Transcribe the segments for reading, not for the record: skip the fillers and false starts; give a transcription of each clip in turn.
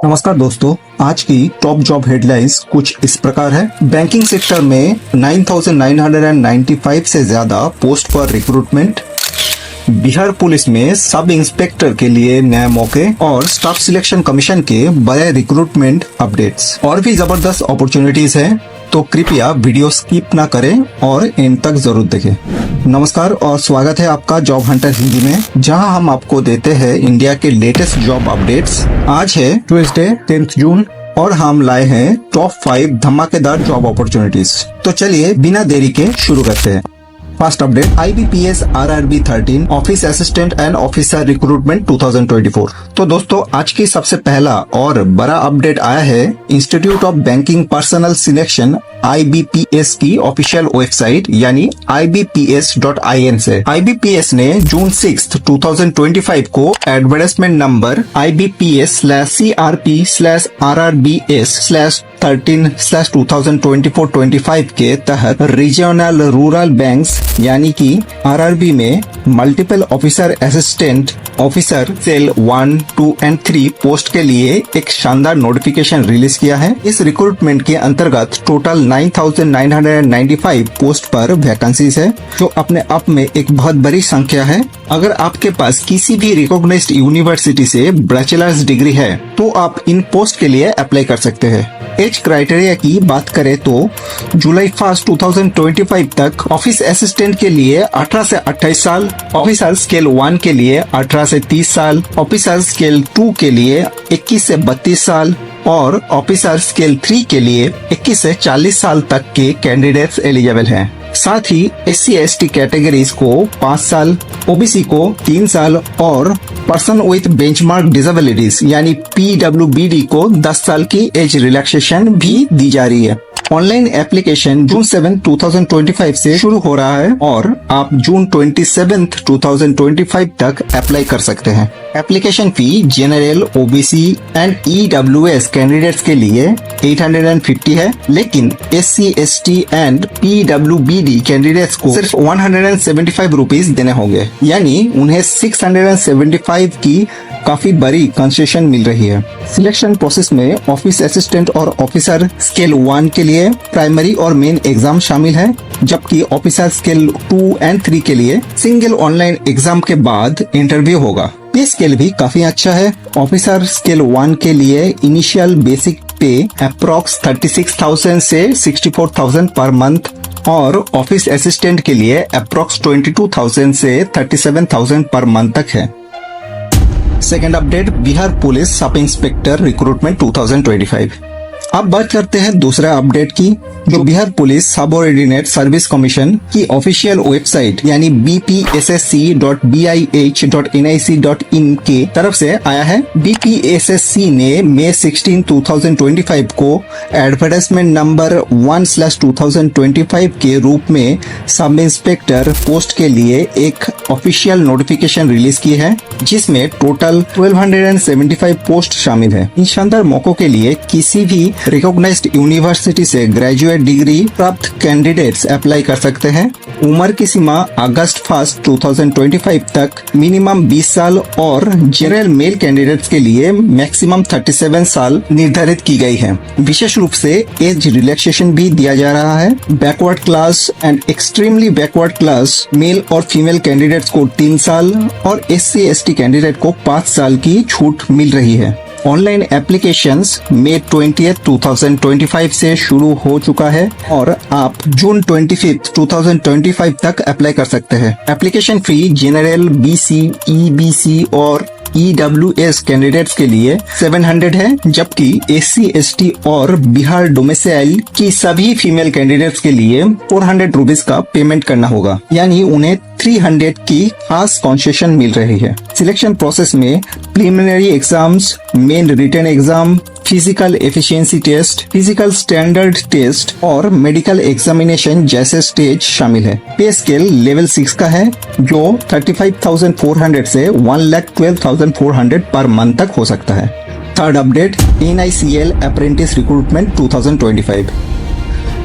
नमस्कार दोस्तों, आज की टॉप जॉब हेडलाइंस कुछ इस प्रकार है। बैंकिंग सेक्टर में 9,995 से ज्यादा पोस्ट पर रिक्रूटमेंट, बिहार पुलिस में सब इंस्पेक्टर के लिए नए मौके और स्टाफ सिलेक्शन कमीशन के बड़े रिक्रूटमेंट अपडेट्स और भी जबरदस्त अपॉर्चुनिटीज हैं, तो कृपया वीडियो स्किप ना करें और एंड तक जरूर देखें। नमस्कार और स्वागत है आपका जॉब हंटर हिंदी में, जहां हम आपको देते हैं इंडिया के लेटेस्ट जॉब अपडेट्स। आज है ट्यूसडे 10 जून और हम लाए हैं टॉप 5 धमाकेदार जॉब अपॉर्चुनिटीज। तो चलिए बिना देरी के शुरू करते हैं। First update, IBPS RRB 13 office assistant and officer recruitment 2024। तो दोस्तों, आज की सबसे पहला और बड़ा अपडेट आया है institute of banking personal selection IBPS की ऑफिशियल वेबसाइट यानी IBPS.in से। IBPS ने जून 6, 2025 को एडवर्टाइजमेंट नंबर IBPS/CRP/RRBS/13/2024-25 के तहत रीजनल रूरल बैंक्स यानी कि RRB में multiple officer assistant officer scale 1, 2 and 3 post के लिए एक शानदार नोटिफिकेशन रिलीज किया है। इस रिक्रूटमेंट के अंतर्गत टोटल 9,995 पोस्ट पर वैकेंसीज है, जो अपने आप में एक बहुत बड़ी संख्या है। अगर आपके पास किसी भी रिकॉग्नाइज्ड यूनिवर्सिटी से बैचलर्स डिग्री है तो आप इन पोस्ट के लिए अप्लाई कर सकते हैं। एज क्राइटेरिया की बात करें तो जुलाई 1, 2025 तक ऑफिस असिस्टेंट के लिए 18 से 28 साल, ऑफिसर स्केल 1 के लिए 18 से 30 साल, ऑफिसर स्केल 2 के लिए 21 से 32 साल और ऑफिसर स्केल 3 के लिए 21 से 40 साल तक के कैंडिडेट्स एलिजिबल हैं। साथ ही SC/ST कैटेगरीज को 5 साल, OBC को 3 साल और पर्सन विथ बेंचमार्क डिसेबिलिटीज यानी PWBD को 10 साल की एज रिलैक्सेशन भी दी जा रही है। ऑनलाइन एप्लीकेशन जून 7, 2025 से शुरू हो रहा है और आप जून 27, 2025 तक अप्लाई कर सकते हैं। Application fee general, OBC and EWS candidates के लिए 850 है, लेकिन SC/ST एंड PWBD कैंडिडेट्स को सिर्फ 175 रुपीज देने होंगे, यानी उन्हें 675 की काफी बड़ी कंसेशन मिल रही है। सिलेक्शन प्रोसेस में ऑफिस असिस्टेंट और ऑफिसर स्केल 1 के लिए प्राइमरी और मेन एग्जाम शामिल है, जबकि ऑफिसर स्केल 2 एंड 3 के लिए सिंगल ऑनलाइन एग्जाम के बाद इंटरव्यू होगा। पे स्केल भी काफी अच्छा है। ऑफिसर स्केल 1 के लिए इनिशियल बेसिक पे अप्रोक्स 36,000 से 64,000 पर मंथ और ऑफिस असिस्टेंट के लिए अप्रोक्स 22,000 से 37,000 पर मंथ तक है। Second update, Bihar police sub inspector recruitment 2025। अब बात करते हैं दूसरा अपडेट की, जो Bihar police subordinate service commission की ऑफिशियल वेबसाइट यानी bpssc.bih.nic.in के तरफ से आया है। BPSSC ने मई 16, 2025 को एडवर्टाइजमेंट नंबर 1/2025 के रूप में सब इंस्पेक्टर पोस्ट के लिए एक ऑफिशियल नोटिफिकेशन रिलीज की है, जिसमें टोटल 1275 पोस्ट शामिल है। इन शानदार मौकों के लिए किसी भी रिकॉग्नाइज्ड यूनिवर्सिटी से ग्रेजुएट डिग्री प्राप्त कैंडिडेट्स अप्लाई कर सकते हैं। उम्र की सीमा अगस्त 1, 2025 तक मिनिमम 20 साल और जनरल मेल कैंडिडेट्स के लिए मैक्सिमम 37 साल निर्धारित की गई है। विशेष रूप से एज रिलैक्सेशन भी दिया जा रहा है। Backward class and extremely backward class male और फीमेल कैंडिडेट्स को 3 साल और SC/ST कैंडिडेट को 5 साल की छूट मिल रही है। ऑनलाइन एप्लीकेशंस मई 20, 2025 से शुरू हो चुका है और आप जून 25, 2025 तक अप्लाई कर सकते हैं। Application fee general, BC, EBC और EWS कैंडिडेट्स के लिए 700 है, जबकि SC/ST और बिहार डोमिसाइल की सभी फीमेल कैंडिडेट्स के लिए 400 रुपीज का पेमेंट करना होगा, यानी उन्हें 300 की खास कंसेशन मिल रही है। सिलेक्शन प्रोसेस में preliminary exams, main written exam, physical efficiency test, physical standard test और मेडिकल एग्जामिनेशन जैसे स्टेज शामिल है। पे स्केल लेवल 6 का है, जो 35,400 से 1,12,400 पर मंथ तक हो सकता है। Third update, NICL apprentice recruitment 2025।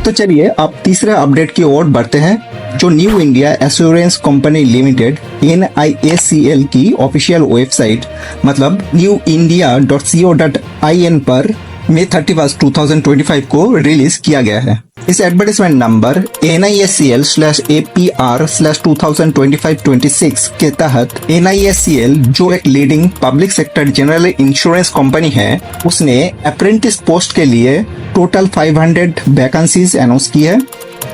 तो चलिए अब तीसरे अपडेट की ओर बढ़ते हैं। जो new India assurance company limited NIACL की ऑफिशियल वेबसाइट मतलब newindia.co.in पर मई 31, 2025 को रिलीज किया गया है। इस एडवर्टाइजमेंट नंबर NIACL/APR/2025-26 के तहत NIACL जो एक leading public sector general insurance company है, उसने अप्रेंटिस पोस्ट के लिए टोटल 500 वैकेंसीज अनाउंस की है।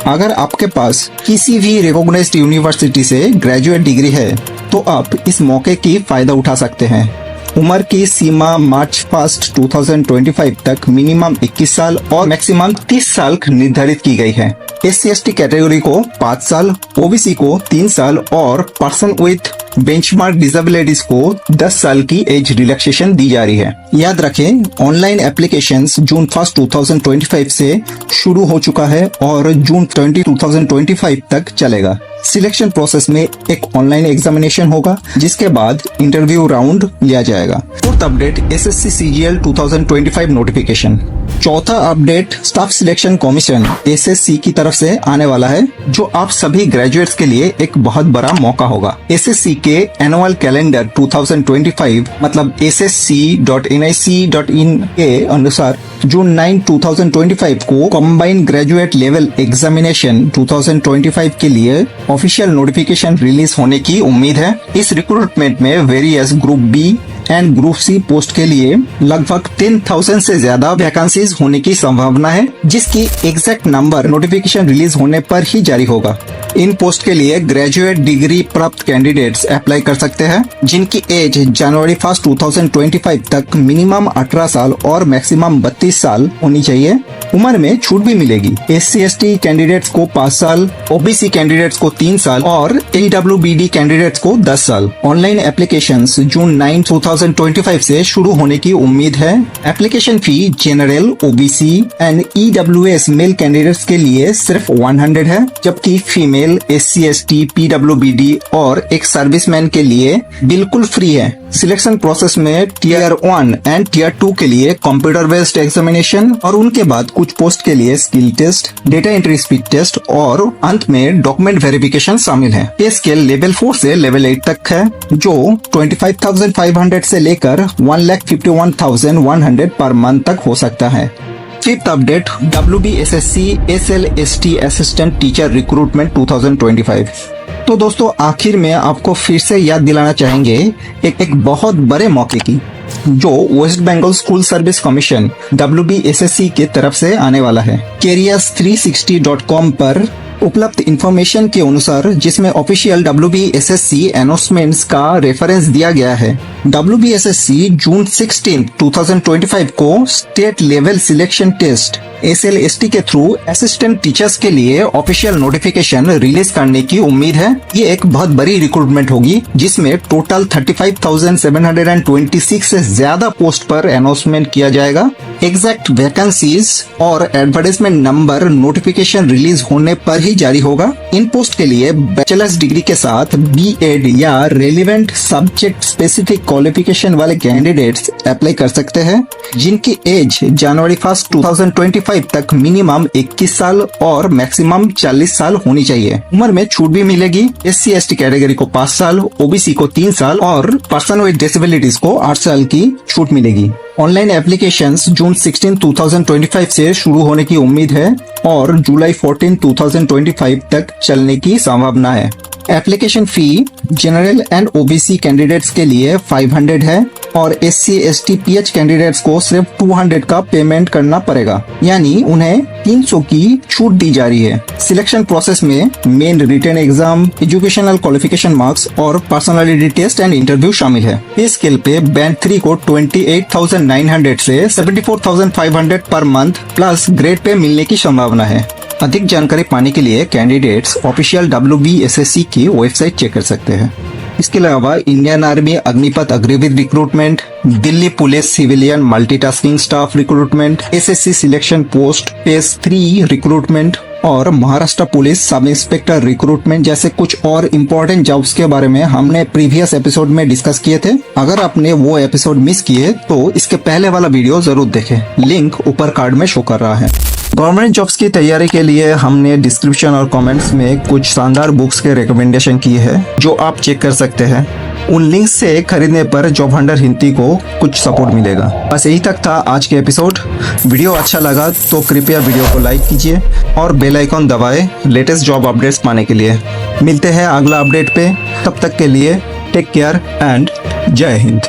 अगर आपके पास किसी भी रिकॉग्नाइज्ड यूनिवर्सिटी से ग्रेजुएट डिग्री है तो आप इस मौके की फायदा उठा सकते हैं। उम्र की सीमा मार्च 1, 2025 तक मिनिमम 21 साल और मैक्सिमम 30 साल निर्धारित की गई है। SC/ST कैटेगरी को 5 साल, OBC को 3 साल और पर्सन विथ बेंचमार्क डिसेबिलिटीज को 10 साल की एज रिलैक्सेशन दी जा रही है। याद रखें, ऑनलाइन एप्लीकेशंस जून 1, 2025 से शुरू हो चुका है और जून 20, 2025 तक चलेगा। सिलेक्शन प्रोसेस में एक ऑनलाइन एग्जामिनेशन होगा जिसके बाद इंटरव्यू राउंड लिया जाएगा। फोर्थ अपडेट SSC CGL 2025 नोटिफिकेशन। चौथा update staff selection commission SSC की तरफ से आने वाला है, जो आप सभी ग्रेजुएट्स के लिए एक बहुत बड़ा मौका होगा। SSC के एनुअल कैलेंडर 2025 मतलब ssc.nic.in के अनुसार जून 9, 2025 को कंबाइंड ग्रेजुएट लेवल एग्जामिनेशन 2025 के लिए ऑफिशियल नोटिफिकेशन रिलीज होने की उम्मीद है। इस रिक्रूटमेंट में various group B and group C post के लिए लगभग 10,000 से ज्यादा वैकेंसीज होने की संभावना है, जिसकी एग्जैक्ट नंबर नोटिफिकेशन रिलीज होने पर ही जारी होगा। इन पोस्ट के लिए ग्रेजुएट डिग्री प्राप्त कैंडिडेट्स अप्लाई कर सकते हैं, जिनकी एज जनवरी 1, 2025 तक मिनिमम 18 साल और मैक्सिमम 32 साल होनी चाहिए। उम्र में छूट भी मिलेगी। SC/ST कैंडिडेट्स को 5 साल, OBC कैंडिडेट्स को 3 साल और EWBD कैंडिडेट्स को 10 साल। ऑनलाइन एप्लीकेशंस जून 9, 2025 से शुरू होने की उम्मीद है। Application fee general, OBC and EWS male candidates के लिए सिर्फ 100 है, जबकि फीमेल, SC/ST, PWBD और एक सर्विसमैन के लिए बिल्कुल फ्री है। सिलेक्शन प्रोसेस में टियर 1 एंड टियर 2 के लिए कंप्यूटर बेस्ड एग्जामिनेशन और उनके बाद कुछ पोस्ट के लिए skill test, data entry speed test और अंत में डॉक्यूमेंट वेरिफिकेशन शामिल है। पे स्केल लेवल 4 से लेवल 8 तक है, जो 25,500 से लेकर 1,51,100 पर मंथ तक हो सकता है। Fifth update WBSSC SLST assistant teacher recruitment 2025। तो दोस्तों, आखिर में आपको फिर से याद दिलाना चाहेंगे एक बहुत बड़े मौके की, जो west Bengal school service commission WBSSC की तरफ से आने वाला है। careers360.com पर उपलब्ध इंफॉर्मेशन के अनुसार, जिसमें ऑफिशियल WBSSC अनाउंसमेंट्स का रेफरेंस दिया गया है, WBSSC जून 16, 2025 को state level selection test SLST के थ्रू असिस्टेंट टीचर्स के लिए ऑफिशियल नोटिफिकेशन रिलीज करने की उम्मीद है। ये एक बहुत बड़ी रिक्रूटमेंट होगी, जिसमें टोटल 35,726 से ज्यादा पोस्ट पर अनाउंसमेंट किया जाएगा। एग्जैक्ट वैकेंसीज और एडवर्टाइजमेंट नंबर नोटिफिकेशन रिलीज होने पर ही जारी होगा। इन पोस्ट के लिए बैचलर्स डिग्री के साथ B.Ed या रेलिवेंट सब्जेक्ट स्पेसिफिक क्वालिफिकेशन वाले कैंडिडेट्स अप्लाई कर सकते हैं, जिनकी एज जनवरी 1, 2025 तक मिनिमम 21 साल और मैक्सिमम 40 साल होनी चाहिए। उम्र में छूट भी मिलेगी। SC/ST कैटेगरी को 5 साल, OBC को 3 साल और पर्सन विद डिसेबिलिटीज को 8 साल की छूट मिलेगी। ऑनलाइन एप्लीकेशंस जून 16, 2025 से शुरू होने की उम्मीद है और जुलाई 14, 2025 तक चलने की संभावना है। Application fee general and OBC candidates के लिए 500 है और SC/ST PH कैंडिडेट्स को सिर्फ 200 का पेमेंट करना पड़ेगा, यानी उन्हें 300 की छूट दी जा रही है। सिलेक्शन प्रोसेस में main written exam, educational qualification marks और पर्सनालिटी टेस्ट एंड इंटरव्यू शामिल है। पे स्केल पे बैंड 3 को 28,900 से 74,500 per month plus grade pay मिलने की संभावना है। अधिक जानकारी पाने के लिए कैंडिडेट्स ऑफिशियल WBSSC की वेबसाइट चेक कर सकते हैं। इसके अलावा Indian army Agnipath Agniveer recruitment, Delhi police civilian multitasking staff recruitment, SSC selection post phase 3 recruitment और Maharashtra police sub inspector recruitment जैसे कुछ और इम्पोर्टेंट जॉब्स के बारे में हमने प्रीवियस एपिसोड में डिस्कस किए थे। अगर आपने वो एपिसोड मिस किए तो इसके पहले वाला वीडियो जरूर देखें, लिंक ऊपर कार्ड में शो कर रहा है। गवर्नमेंट जॉब्स की तैयारी के लिए हमने डिस्क्रिप्शन और कमेंट्स में कुछ शानदार बुक्स के रिकमेंडेशन की है जो आप चेक कर सकते हैं। उन लिंक से खरीदने पर जॉब हंटर हिंदी को कुछ सपोर्ट मिलेगा। बस यही तक था आज के एपिसोड। वीडियो अच्छा लगा तो कृपया वीडियो को लाइक कीजिए और बेल आइकॉन दबाएं लेटेस्ट जॉब अपडेट्स पाने के लिए। मिलते हैं अगला अपडेट पे, तब तक के लिए टेक केयर एंड जय हिंद।